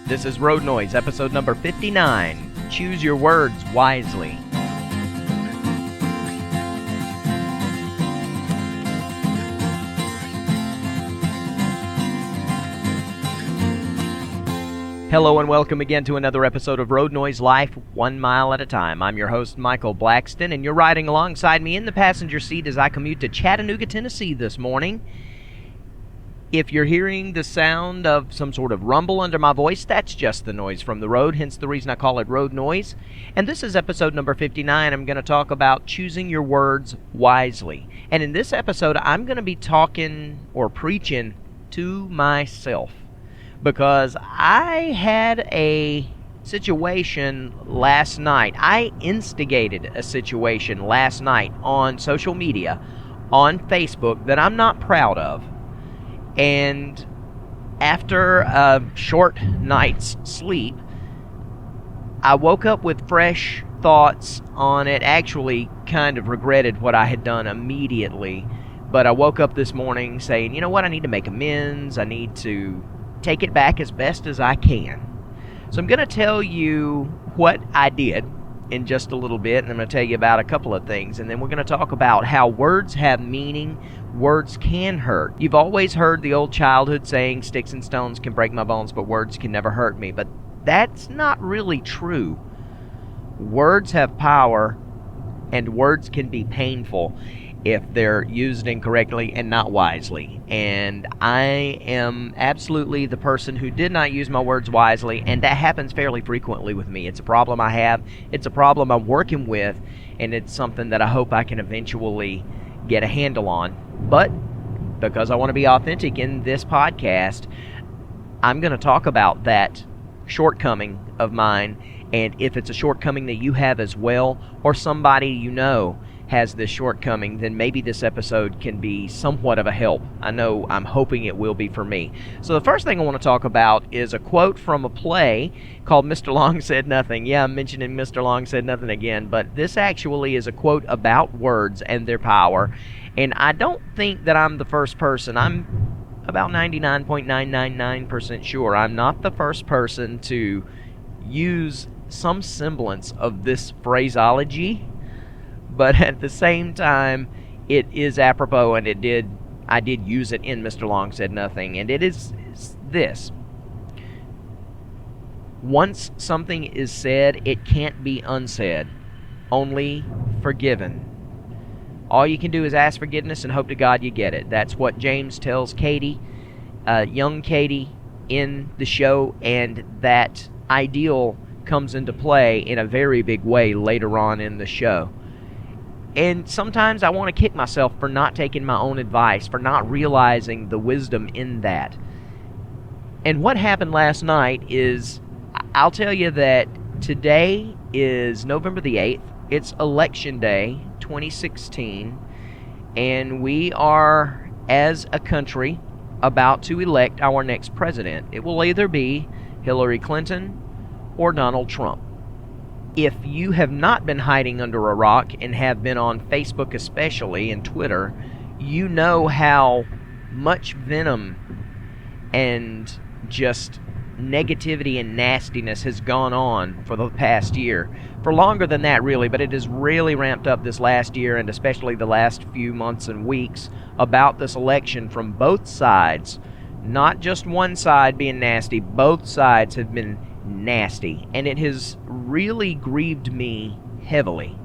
This is Road Noise, episode number 59. Choose your words wisely. Hello and welcome again to another episode of Road Noise Life, 1 mile at a time. I'm your host, Michael Blackston, and you're riding alongside me in the passenger seat as I commute to Chattanooga, Tennessee this morning. If you're hearing the sound of some sort of rumble under my voice, that's just the noise from the road, hence the reason I call it Road Noise. And this is episode number 59. I'm going to talk about choosing your words wisely. And in this episode, I'm going to be talking or preaching to myself, because I had a situation last night. I instigated a situation last night on social media, on Facebook, that I'm not proud of. And after a short night's sleep, I woke up with fresh thoughts on it. Actually, kind of regretted what I had done immediately. But I woke up this morning saying, you know what, I need to make amends. I need to take it back as best as I can. So I'm going to tell you what I did in just a little bit, and I'm going to tell you about a couple of things, and then we're going to talk about how words have meaning. Words can hurt. You've always heard the old childhood saying, sticks and stones can break my bones, but words can never hurt me. But that's not really true. Words have power, and words can be painful if they're used incorrectly and not wisely. And I am absolutely the person who did not use my words wisely, and that happens fairly frequently with me. It's a problem I have, it's a problem I'm working with, and it's something that I hope I can eventually get a handle on. But because I want to be authentic in this podcast, I'm going to talk about that shortcoming of mine, and if it's a shortcoming that you have as well, or somebody you know has this shortcoming, then maybe this episode can be somewhat of a help. I know I'm hoping it will be for me. So the first thing I want to talk about is a quote from a play called Mr. Long Said Nothing. Yeah, I'm mentioning Mr. Long Said Nothing again, but this actually is a quote about words and their power. And I don't think that I'm the first person. I'm about 99.999% sure I'm not the first person to use some semblance of this phraseology. But at the same time, it is apropos, and I did use it in Mr. Long Said Nothing, and it is this. Once something is said, it can't be unsaid, only forgiven. All you can do is ask forgiveness and hope to God you get it. That's what James tells Katie, young Katie, in the show, and that ideal comes into play in a very big way later on in the show. And sometimes I want to kick myself for not taking my own advice, for not realizing the wisdom in that. And what happened last night is, I'll tell you that today is November the 8th. It's Election Day 2016. And we are, as a country, about to elect our next president. It will either be Hillary Clinton or Donald Trump. If you have not been hiding under a rock and have been on Facebook especially and Twitter, you know how much venom and just negativity and nastiness has gone on for the past year. For longer than that, really, but it has really ramped up this last year, and especially the last few months and weeks, about this election from both sides. Not just one side being nasty, both sides have been nasty, and it has really grieved me heavily,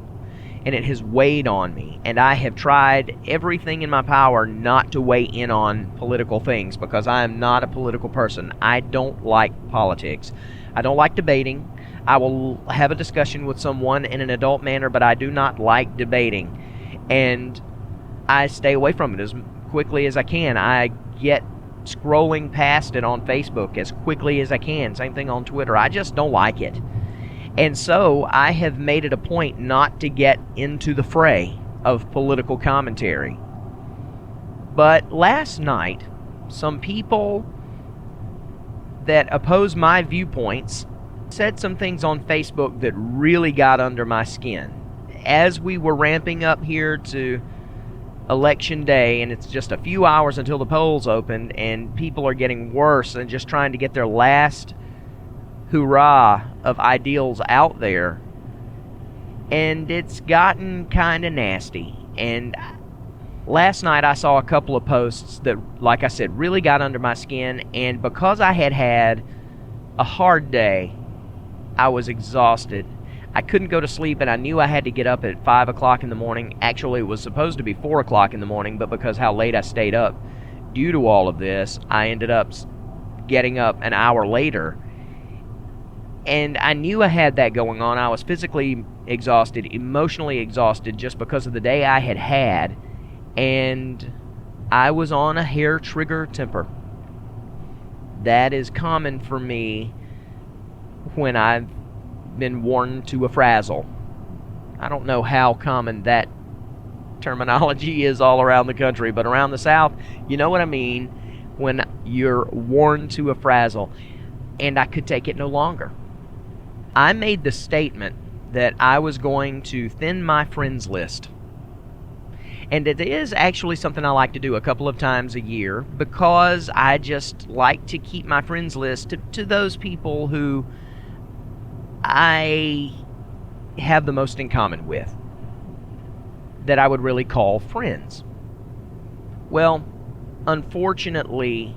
and it has weighed on me, and I have tried everything in my power not to weigh in on political things, because I am not a political person. I don't like politics. I don't like debating. I will have a discussion with someone in an adult manner, but I do not like debating, and I stay away from it as quickly as I can. I get scrolling past it on Facebook as quickly as I can. Same thing on Twitter. I just don't like it. And so I have made it a point not to get into the fray of political commentary. But last night, some people that oppose my viewpoints said some things on Facebook that really got under my skin. As we were ramping up here to Election Day, and it's just a few hours until the polls open, and people are getting worse and just trying to get their last hurrah of ideals out there, and it's gotten kind of nasty. And last night I saw a couple of posts that, like I said, really got under my skin, and because I had had a hard day, I was exhausted. I couldn't go to sleep, and I knew I had to get up at 5 o'clock in the morning. Actually, it was supposed to be 4 o'clock in the morning, but because how late I stayed up due to all of this, I ended up getting up an hour later. And I knew I had that going on. I was physically exhausted, emotionally exhausted, just because of the day I had had, and I was on a hair trigger temper. That is common for me when I've been worn to a frazzle. I don't know how common that terminology is all around the country, but around the South, you know what I mean when you're worn to a frazzle. And I could take it no longer. I made the statement that I was going to thin my friends list. And it is actually something I like to do a couple of times a year, because I just like to keep my friends list to those people who I have the most in common with, that I would really call friends. Well, unfortunately,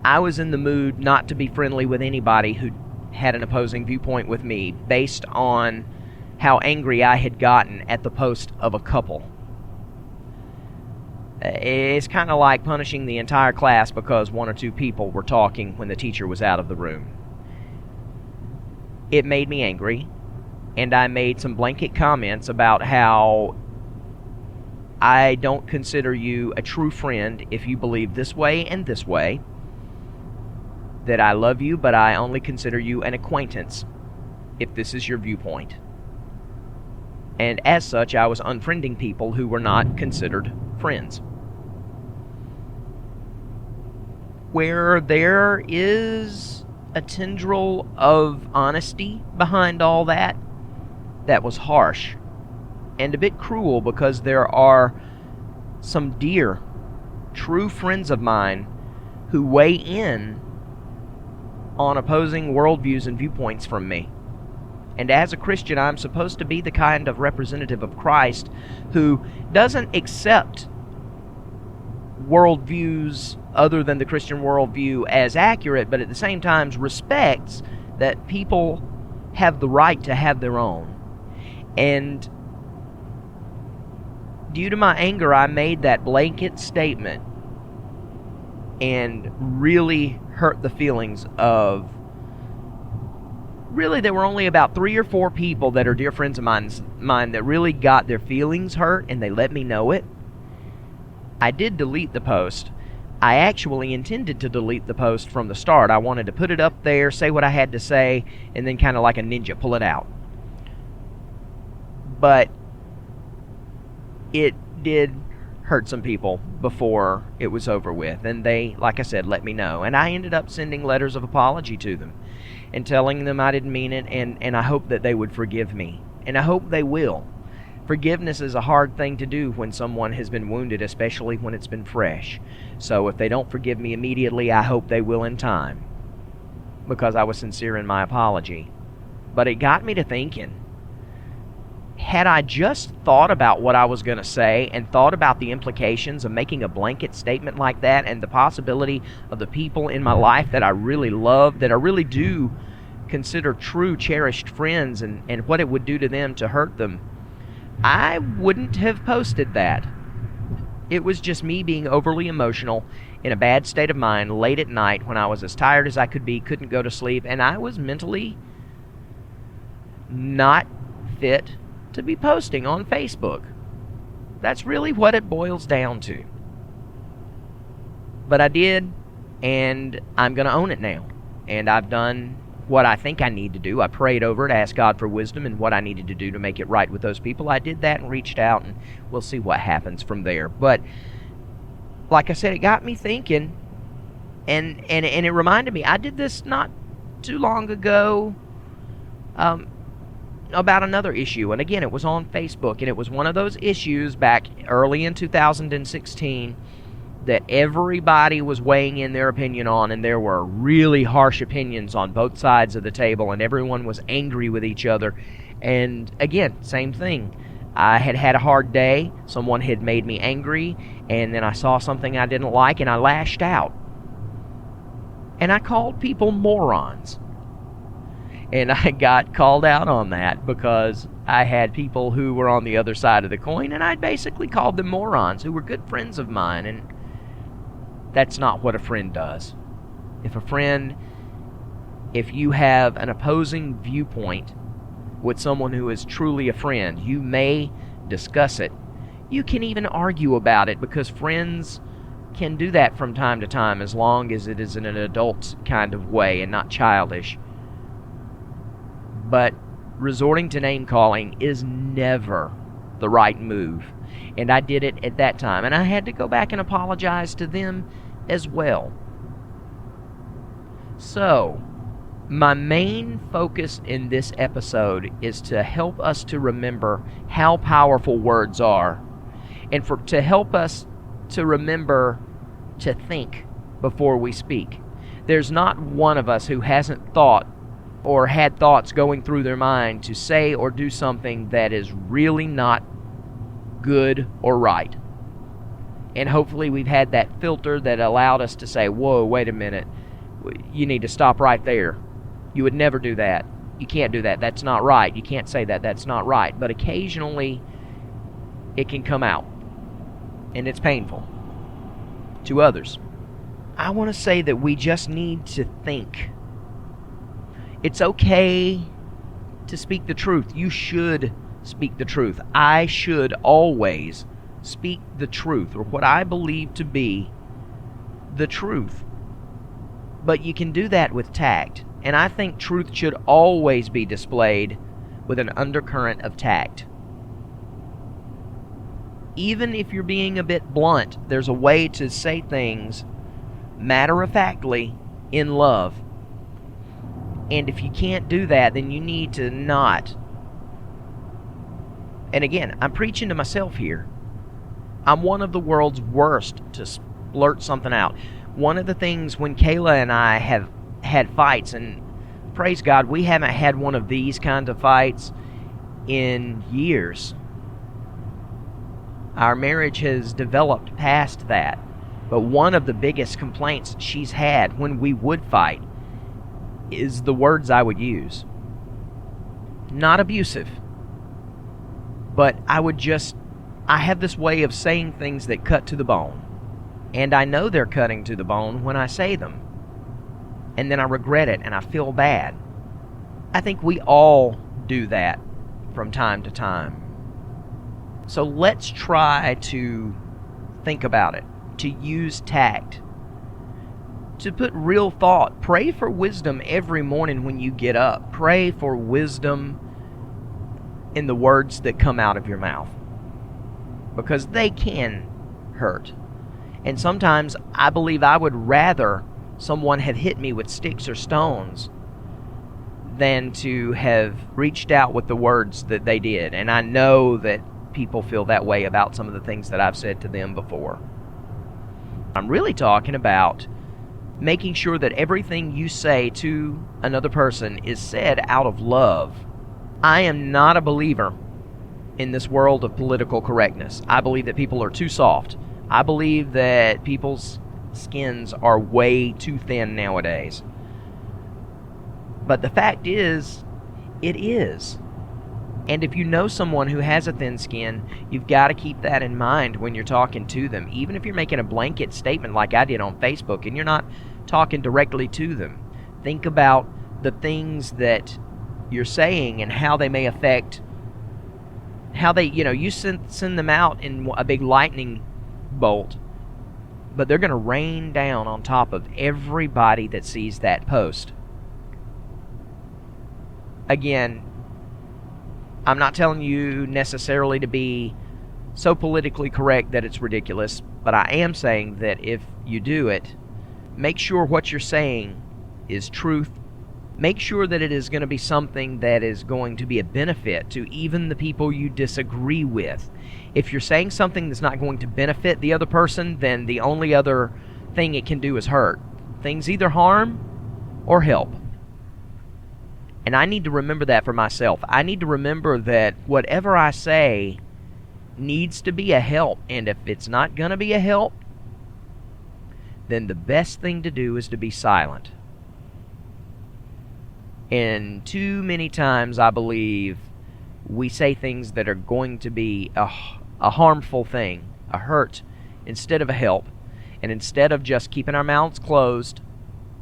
I was in the mood not to be friendly with anybody who had an opposing viewpoint with me, based on how angry I had gotten at the post of a couple. It's kind of like punishing the entire class because one or two people were talking when the teacher was out of the room. It made me angry, and I made some blanket comments about how I don't consider you a true friend if you believe this way and this way, that I love you, but I only consider you an acquaintance if this is your viewpoint. And as such, I was unfriending people who were not considered friends. Where there is a tendril of honesty behind all that, that was harsh and a bit cruel, because there are some dear, true friends of mine who weigh in on opposing worldviews and viewpoints from me. And as a Christian, I'm supposed to be the kind of representative of Christ who doesn't accept worldviews other than the Christian worldview as accurate, but at the same time respects that people have the right to have their own. And due to my anger, I made that blanket statement and really hurt the feelings of... Really, there were only about 3 or 4 people that are dear friends of mine that really got their feelings hurt, and they let me know it. I did delete the post. I actually intended to delete the post from the start. I wanted to put it up there, say what I had to say, and then kind of like a ninja, pull it out. But it did hurt some people before it was over with, and they, like I said, let me know. And I ended up sending letters of apology to them and telling them I didn't mean it, and I hope that they would forgive me. And I hope they will. Forgiveness is a hard thing to do when someone has been wounded, especially when it's been fresh. So if they don't forgive me immediately, I hope they will in time, because I was sincere in my apology. But it got me to thinking, had I just thought about what I was going to say and thought about the implications of making a blanket statement like that, and the possibility of the people in my life that I really love, that I really do consider true, cherished friends, and what it would do to them to hurt them, I wouldn't have posted that. It was just me being overly emotional, in a bad state of mind, late at night when I was as tired as I could be, couldn't go to sleep, and I was mentally not fit to be posting on Facebook. That's really what it boils down to. But I did, and I'm going to own it now. And I've done what I think I need to do. I prayed over it, asked God for wisdom and what I needed to do to make it right with those people. I did that and reached out, and we'll see what happens from there. But like I said, it got me thinking, and it reminded me, I did this not too long ago about another issue, and again, it was on Facebook, and it was one of those issues back early in 2016 that everybody was weighing in their opinion on, and there were really harsh opinions on both sides of the table, and everyone was angry with each other. And again, same thing. I had had a hard day, someone had made me angry, and then I saw something I didn't like, and I lashed out. And I called people morons. And I got called out on that because I had people who were on the other side of the coin, and I basically called them morons who were good friends of mine, and that's not what a friend does. If you have an opposing viewpoint with someone who is truly a friend, you may discuss it. You can even argue about it, because friends can do that from time to time, as long as it is in an adult kind of way and not childish. But resorting to name-calling is never the right move. And I did it at that time. And I had to go back and apologize to them as well. So, my main focus in this episode is to help us to remember how powerful words are. And to help us to remember to think before we speak. There's not one of us who hasn't thought or had thoughts going through their mind to say or do something that is really not good or right. And hopefully we've had that filter that allowed us to say, whoa, wait a minute, you need to stop right there. You would never do that. You can't do that. That's not right. You can't say that. That's not right. But occasionally it can come out, and it's painful to others. I want to say that we just need to think. It's okay to speak the truth. You should speak the truth. I should always speak the truth, or what I believe to be the truth. But you can do that with tact. And I think truth should always be displayed with an undercurrent of tact. Even if you're being a bit blunt, there's a way to say things matter-of-factly in love. And if you can't do that, then you need to not. And again, I'm preaching to myself here. I'm one of the world's worst to blurt something out. One of the things when Kayla and I have had fights, and praise God, we haven't had one of these kinds of fights in years. Our marriage has developed past that. But one of the biggest complaints she's had when we would fight is the words I would use. Not abusive, but I have this way of saying things that cut to the bone. And I know they're cutting to the bone when I say them. And then I regret it and I feel bad. I think we all do that from time to time. So let's try to think about it, to use tact, to put real thought. Pray for wisdom every morning when you get up. Pray for wisdom in the words that come out of your mouth, because they can hurt. And sometimes I believe I would rather someone had hit me with sticks or stones than to have reached out with the words that they did. And I know that people feel that way about some of the things that I've said to them before. I'm really talking about making sure that everything you say to another person is said out of love. I am not a believer in this world of political correctness. I believe that people are too soft. I believe that people's skins are way too thin nowadays. But the fact is, it is. And if you know someone who has a thin skin, you've got to keep that in mind when you're talking to them. Even if you're making a blanket statement like I did on Facebook and you're not talking directly to them. Think about the things that you're saying and how they may affect, how they, you send them out in a big lightning bolt, but they're going to rain down on top of everybody that sees that post. Again, I'm not telling you necessarily to be so politically correct that it's ridiculous, but I am saying that if you do it, make sure what you're saying is truth Make sure that it is going to be something that is going to be a benefit to even the people you disagree with. If you're saying something that's not going to benefit the other person, then the only other thing it can do is hurt. Things either harm or help. And I need to remember that for myself. I need to remember that whatever I say needs to be a help. And if it's not going to be a help, then the best thing to do is to be silent. And too many times, I believe, we say things that are going to be a harmful thing, a hurt, instead of a help. And instead of just keeping our mouths closed,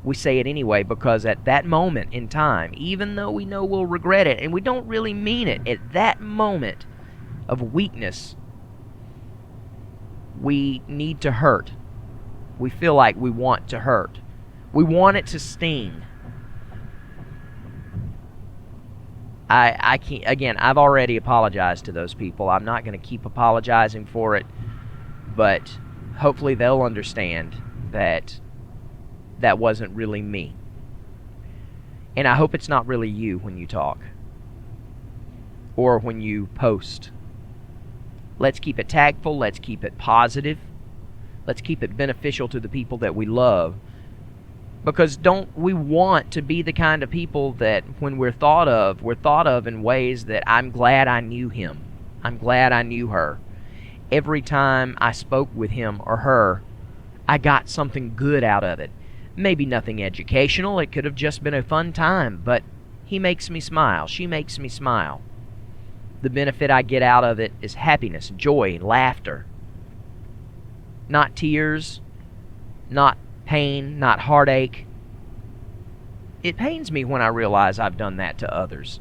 we say it anyway, because at that moment in time, even though we know we'll regret it, and we don't really mean it, at that moment of weakness, we need to hurt. We feel like we want to hurt. We want it to sting. I can't, again, I've already apologized to those people. I'm not going to keep apologizing for it, but hopefully they'll understand that that wasn't really me. And I hope it's not really you when you talk or when you post. Let's keep it tactful. Let's keep it positive. Let's keep it beneficial to the people that we love. Because don't we want to be the kind of people that when we're thought of in ways that I'm glad I knew him. I'm glad I knew her. Every time I spoke with him or her, I got something good out of it. Maybe nothing educational, it could have just been a fun time, but he makes me smile, she makes me smile. The benefit I get out of it is happiness, joy, laughter. Not tears, not pain, not heartache. It pains me when I realize I've done that to others.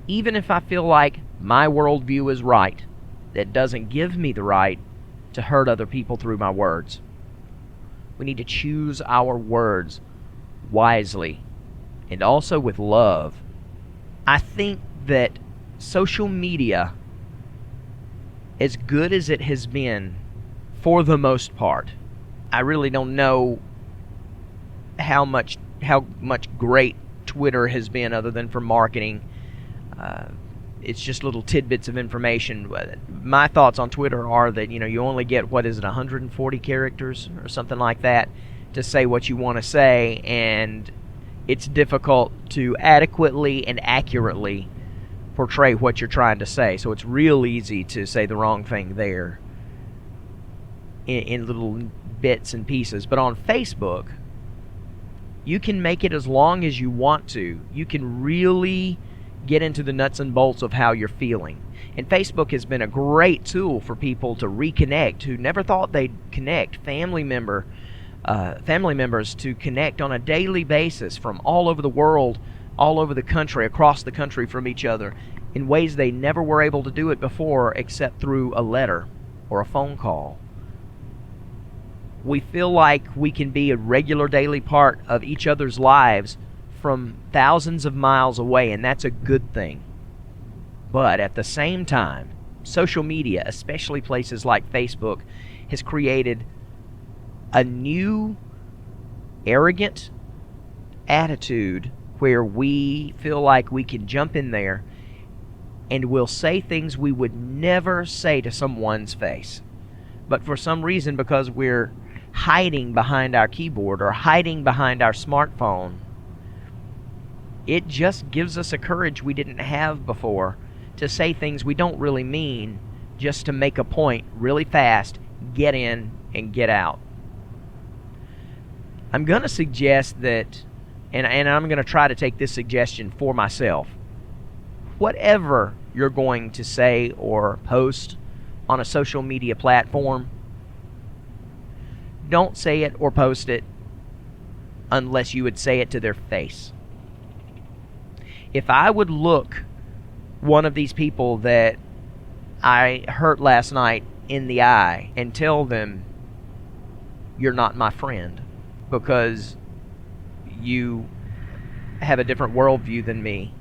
Even if I feel like my worldview is right, that doesn't give me the right to hurt other people through my words. We need to choose our words wisely and also with love. I think that social media, as good as it has been for the most part, I really don't know how much great Twitter has been other than for marketing. It's just little tidbits of information. My thoughts on Twitter are that, you only get, 140 characters or something like that to say what you want to say, and it's difficult to adequately and accurately portray what you're trying to say. So it's real easy to say the wrong thing there in little bits and pieces. But on Facebook, you can make it as long as you want to. You can really get into the nuts and bolts of how you're feeling. And Facebook has been a great tool for people to reconnect who never thought they'd connect. Family members to connect on a daily basis from all over the world, all over the country, across the country from each other in ways they never were able to do it before except through a letter or a phone call. We feel like we can be a regular daily part of each other's lives from thousands of miles away, and that's a good thing. But at the same time, social media, especially places like Facebook, has created a new arrogant attitude where we feel like we can jump in there and we'll say things we would never say to someone's face. But for some reason, because we're hiding behind our keyboard or hiding behind our smartphone, it just gives us a courage we didn't have before to say things we don't really mean just to make a point really fast, get in and get out. I'm going to suggest that, and I'm going to try to take this suggestion for myself. Whatever you're going to say or post on a social media platform, don't say it or post it unless you would say it to their face. If I would look one of these people that I hurt last night in the eye and tell them, you're not my friend because you have a different worldview than me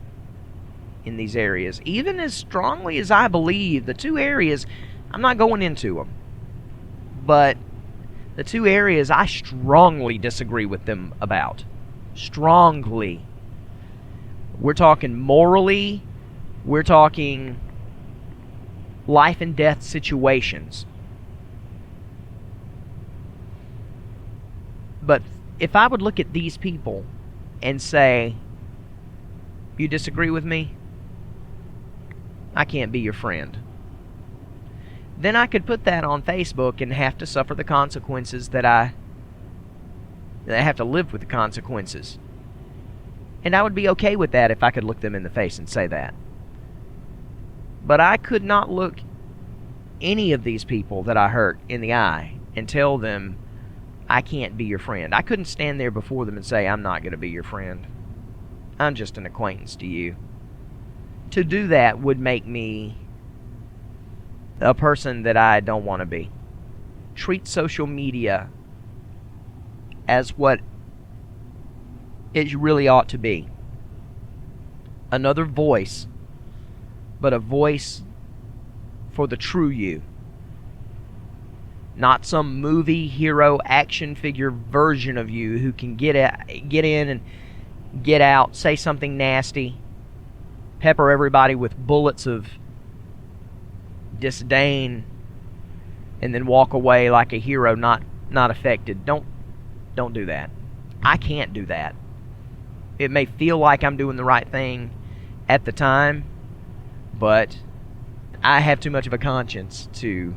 in these areas, even as strongly as I believe the two areas, I'm not going into them, but the two areas I strongly disagree with them about. strongly. We're talking morally, we're talking life and death situations. But if I would look at these people and say, you disagree with me? I can't be your friend. Then I could put that on Facebook and have to suffer the consequences that I have to live with the consequences. And I would be okay with that if I could look them in the face and say that. But I could not look any of these people that I hurt in the eye and tell them, I can't be your friend. I couldn't stand there before them and say, I'm not going to be your friend. I'm just an acquaintance to you. To do that would make me a person that I don't want to be. Treat social media as what it really ought to be. Another voice, but a voice for the true you. Not some movie hero action figure version of you who can get in and get out, say something nasty, pepper everybody with bullets of disdain, and then walk away like a hero, not affected. Don't do that. I can't do that. It may feel like I'm doing the right thing at the time, but I have too much of a conscience to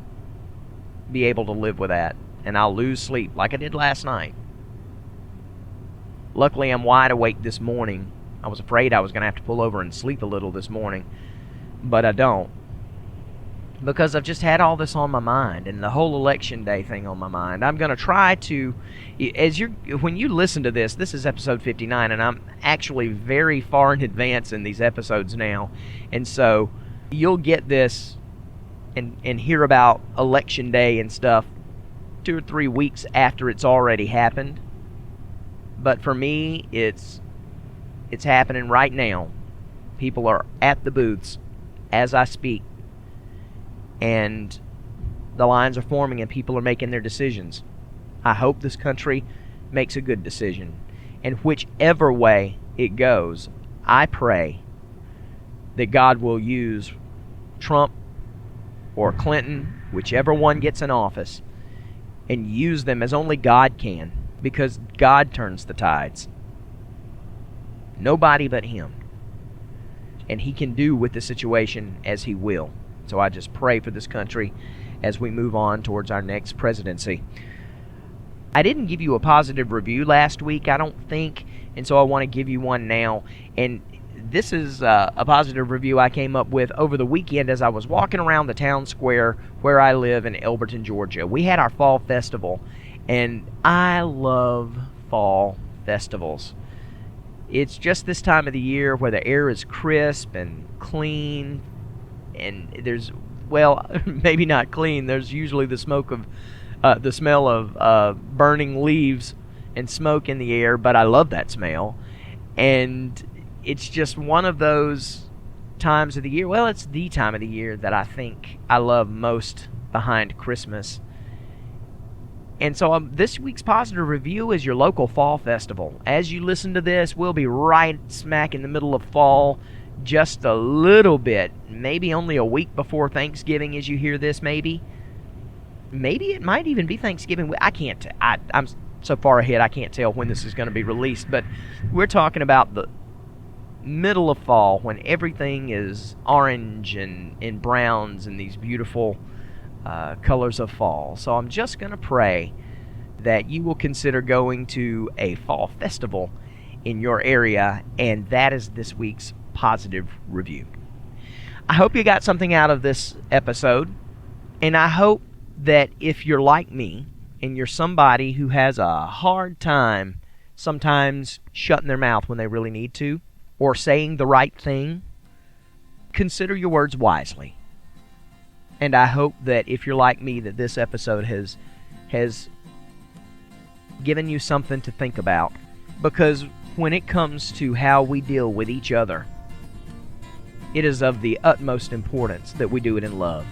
be able to live with that, and I'll lose sleep like I did last night. Luckily, I'm wide awake this morning. I was afraid I was going to have to pull over and sleep a little this morning, but I don't, because I've just had all this on my mind, and the whole election day thing on my mind. I'm going to try to, when you listen to this is episode 59, and I'm actually very far in advance in these episodes now, and so you'll get this and hear about election day and stuff 2 or 3 weeks after it's already happened. But for me, it's happening right now. People are at the booths as I speak, and the lines are forming and people are making their decisions. I hope this country makes a good decision, and whichever way it goes, I pray that God will use Trump or Clinton, whichever one gets in office, and use them as only God can, because God turns the tides. Nobody but Him. And He can do with the situation as He will. So I just pray for this country as we move on towards our next presidency. I didn't give you a positive review last week, I don't think, and so I want to give you one now. And this is a positive review I came up with over the weekend as I was walking around the town square where I live in Elberton, Georgia. We had our fall festival, and I love fall festivals. It's just this time of the year where the air is crisp and clean, and there's, well, maybe not clean. There's usually the smoke of, the smell of burning leaves and smoke in the air, but I love that smell. And it's just one of those times of the year, well, it's the time of the year that I think I love most behind Christmas. And so this week's positive review is your local fall festival. As you listen to this, we'll be right smack in the middle of fall, just a little bit, maybe only a week before Thanksgiving as you hear this, maybe. Maybe it might even be Thanksgiving. I'm so far ahead I can't tell when this is going to be released, but we're talking about the middle of fall when everything is orange and browns and these beautiful colors of fall. So I'm just going to pray that you will consider going to a fall festival in your area, and that is this week's positive review. I hope you got something out of this episode, and I hope that if you're like me and you're somebody who has a hard time sometimes shutting their mouth when they really need to, or saying the right thing, consider your words wisely. And I hope that if you're like me, that this episode has given you something to think about. Because when it comes to how we deal with each other, it is of the utmost importance that we do it in love.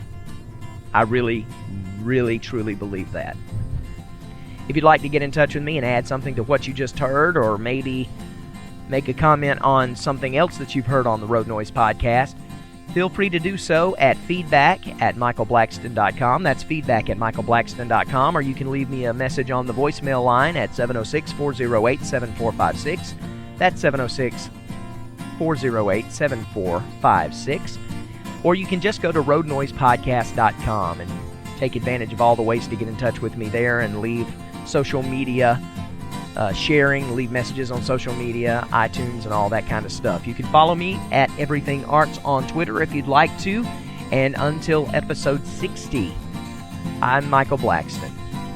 I really, really, truly believe that. If you'd like to get in touch with me and add something to what you just heard, or maybe make a comment on something else that you've heard on the Road Noise podcast, feel free to do so at feedback@michaelblackston.com. That's feedback@michaelblackston.com, or you can leave me a message on the voicemail line at 706-408-7456. That's 706-408-7456. Or you can just go to roadnoisepodcast.com and take advantage of all the ways to get in touch with me there and leave social media sharing, leave messages on social media, iTunes, and all that kind of stuff. You can follow me at Everything Arts on Twitter if you'd like to. And until episode 60, I'm Michael Blackston,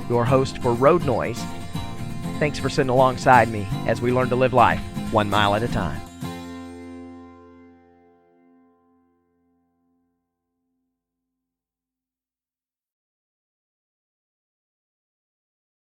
your host for Road Noise. Thanks for sitting alongside me as we learn to live life 1 mile at a time.